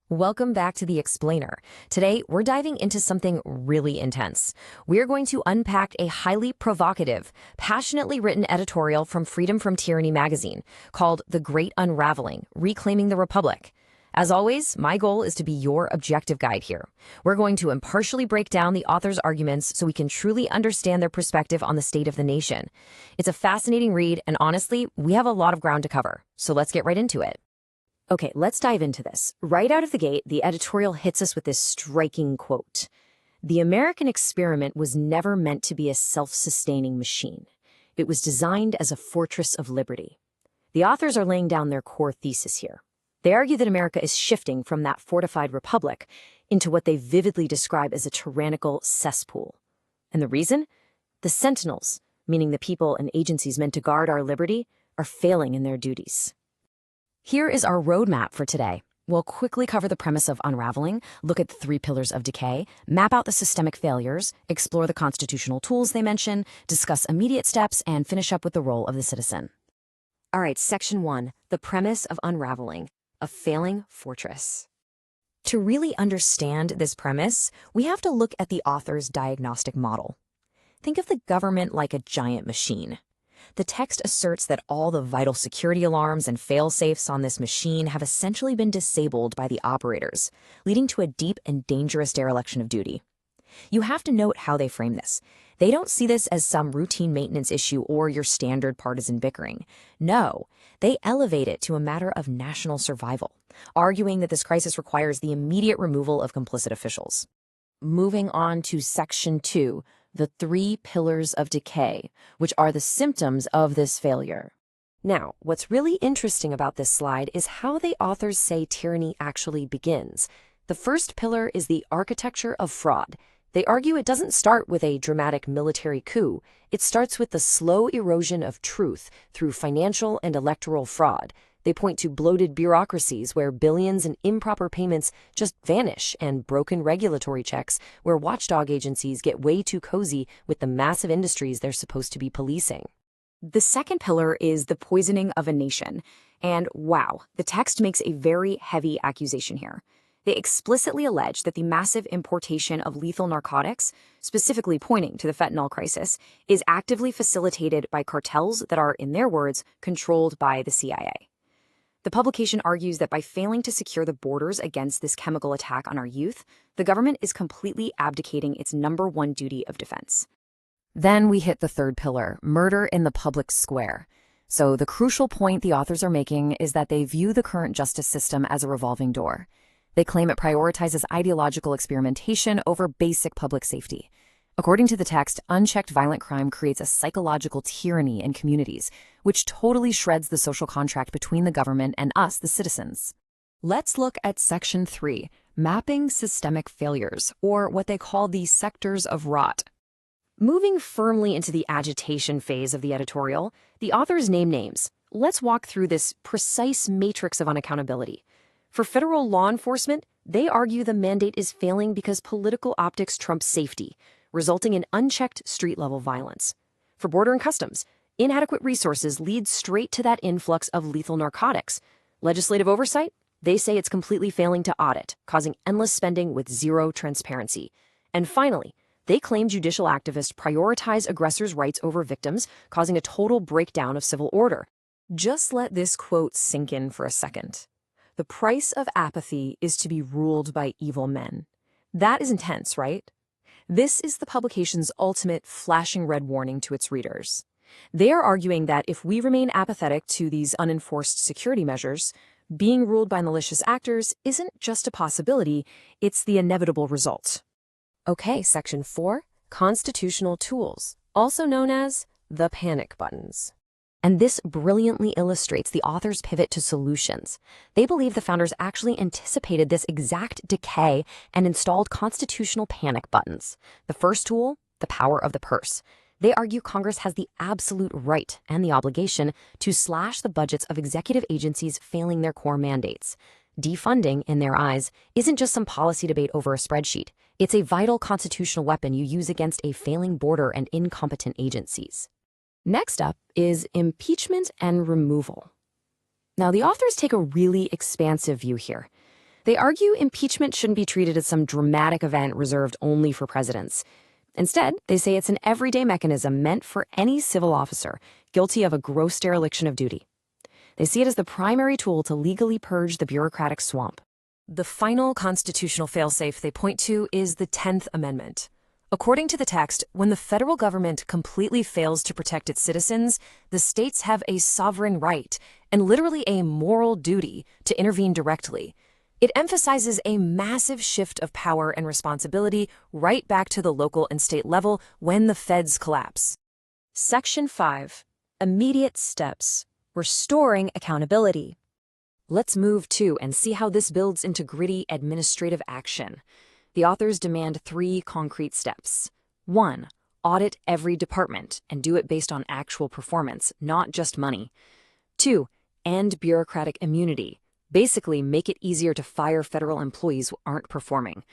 Welcome back to The Explainer. Today, we're diving into something really intense. We're going to unpack a highly provocative, passionately written editorial from Freedom from Tyranny magazine called The Great Unraveling, Reclaiming the Republic. As always, my goal is to be your objective guide here. We're going to impartially break down the author's arguments so we can truly understand their perspective on the state of the nation. It's a fascinating read, and honestly, we have a lot of ground to cover, so let's get right into it. Okay, let's dive into this. Right out of the gate, the editorial hits us with this striking quote. The American experiment was never meant to be a self-sustaining machine. It was designed as a fortress of liberty. The authors are laying down their core thesis here. They argue that America is shifting from that fortified republic into what they vividly describe as a tyrannical cesspool. And the reason? The sentinels, meaning the people and agencies meant to guard our liberty, are failing in their duties. Here is our roadmap for today. We'll quickly cover the premise of unraveling, look at the 3 pillars of decay, map out the systemic failures, explore the constitutional tools they mention, discuss immediate steps, and finish up with the role of the citizen. All right, Section 1, the premise of unraveling, a failing fortress. To really understand this premise, we have to look at the author's diagnostic model. Think of the government like a giant machine. The text asserts that all the vital security alarms and fail-safes on this machine have essentially been disabled by the operators, leading to a deep and dangerous dereliction of duty. You have to note how they frame this. They don't see this as some routine maintenance issue or your standard partisan bickering. No, they elevate it to a matter of national survival, arguing that this crisis requires the immediate removal of complicit officials. Moving on to Section 2, the 3 pillars of decay, which are the symptoms of this failure. Now, what's really interesting about this slide is how the authors say tyranny actually begins. The first pillar is the architecture of fraud. They argue it doesn't start with a dramatic military coup. It starts with the slow erosion of truth through financial and electoral fraud. They point to bloated bureaucracies where billions in improper payments just vanish and broken regulatory checks where watchdog agencies get way too cozy with the massive industries they're supposed to be policing. The second pillar is the poisoning of a nation. And wow, the text makes a very heavy accusation here. They explicitly allege that the massive importation of lethal narcotics, specifically pointing to the fentanyl crisis, is actively facilitated by cartels that are, in their words, controlled by the CIA. The publication argues that by failing to secure the borders against this chemical attack on our youth, the government is completely abdicating its number one duty of defense. Then we hit the third pillar, murder in the public square. So the crucial point the authors are making is that they view the current justice system as a revolving door. They claim it prioritizes ideological experimentation over basic public safety. According to the text, unchecked violent crime creates a psychological tyranny in communities, which totally shreds the social contract between the government and us, the citizens. Let's look at Section 3, mapping systemic failures, or what they call the sectors of rot. Moving firmly into the agitation phase of the editorial, the authors name names. Let's walk through this precise matrix of unaccountability. For federal law enforcement, they argue the mandate is failing because political optics trump safety, resulting in unchecked street-level violence. For border and customs, inadequate resources lead straight to that influx of lethal narcotics. Legislative oversight, they say it's completely failing to audit, causing endless spending with zero transparency. And finally, they claim judicial activists prioritize aggressors' rights over victims, causing a total breakdown of civil order. Just let this quote sink in for a second. The price of apathy is to be ruled by evil men. That is intense, right? This is the publication's ultimate flashing red warning to its readers. They are arguing that if we remain apathetic to these unenforced security measures, being ruled by malicious actors isn't just a possibility, it's the inevitable result. Okay, Section 4, constitutional tools, also known as the panic buttons. And this brilliantly illustrates the author's pivot to solutions. They believe the founders actually anticipated this exact decay and installed constitutional panic buttons. The first tool, the power of the purse. They argue Congress has the absolute right and the obligation to slash the budgets of executive agencies failing their core mandates. Defunding, in their eyes, isn't just some policy debate over a spreadsheet. It's a vital constitutional weapon you use against a failing border and incompetent agencies. Next up is impeachment and removal. Now, the authors take a really expansive view here. They argue impeachment shouldn't be treated as some dramatic event reserved only for presidents. Instead, they say it's an everyday mechanism meant for any civil officer guilty of a gross dereliction of duty. They see it as the primary tool to legally purge the bureaucratic swamp. The final constitutional failsafe they point to is the 10th Amendment. According to the text, when the federal government completely fails to protect its citizens, the states have a sovereign right, and literally a moral duty, to intervene directly. It emphasizes a massive shift of power and responsibility right back to the local and state level when the feds collapse. Section 5. Immediate steps. Restoring accountability. Let's move to and see how this builds into gritty administrative action. The authors demand 3 concrete steps. 1. Audit every department and do it based on actual performance, not just money. 2. End bureaucratic immunity. Basically, make it easier to fire federal employees who aren't performing.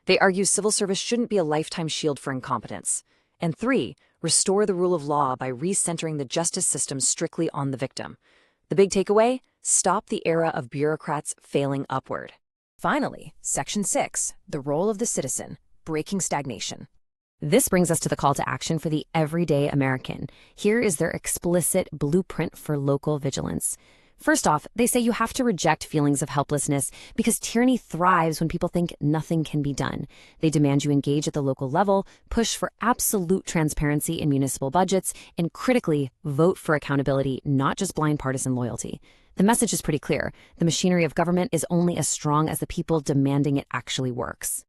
They argue civil service shouldn't be a lifetime shield for incompetence. And 3. Restore the rule of law by recentering the justice system strictly on the victim. The big takeaway? Stop the era of bureaucrats failing upward. Finally, Section 6, the role of the citizen, breaking stagnation. This brings us to the call to action for the everyday American. Here is their explicit blueprint for local vigilance. First off, they say you have to reject feelings of helplessness because tyranny thrives when people think nothing can be done. They demand you engage at the local level, push for absolute transparency in municipal budgets, and critically, vote for accountability, not just blind partisan loyalty. The message is pretty clear. The machinery of government is only as strong as the people demanding it actually works.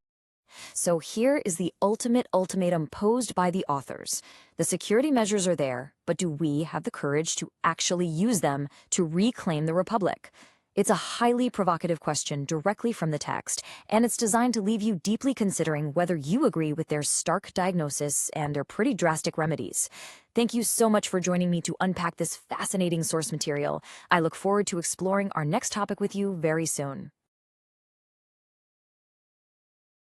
So here is the ultimate ultimatum posed by the authors. The security measures are there, but do we have the courage to actually use them to reclaim the republic? It's a highly provocative question directly from the text, and it's designed to leave you deeply considering whether you agree with their stark diagnosis and their pretty drastic remedies. Thank you so much for joining me to unpack this fascinating source material. I look forward to exploring our next topic with you very soon.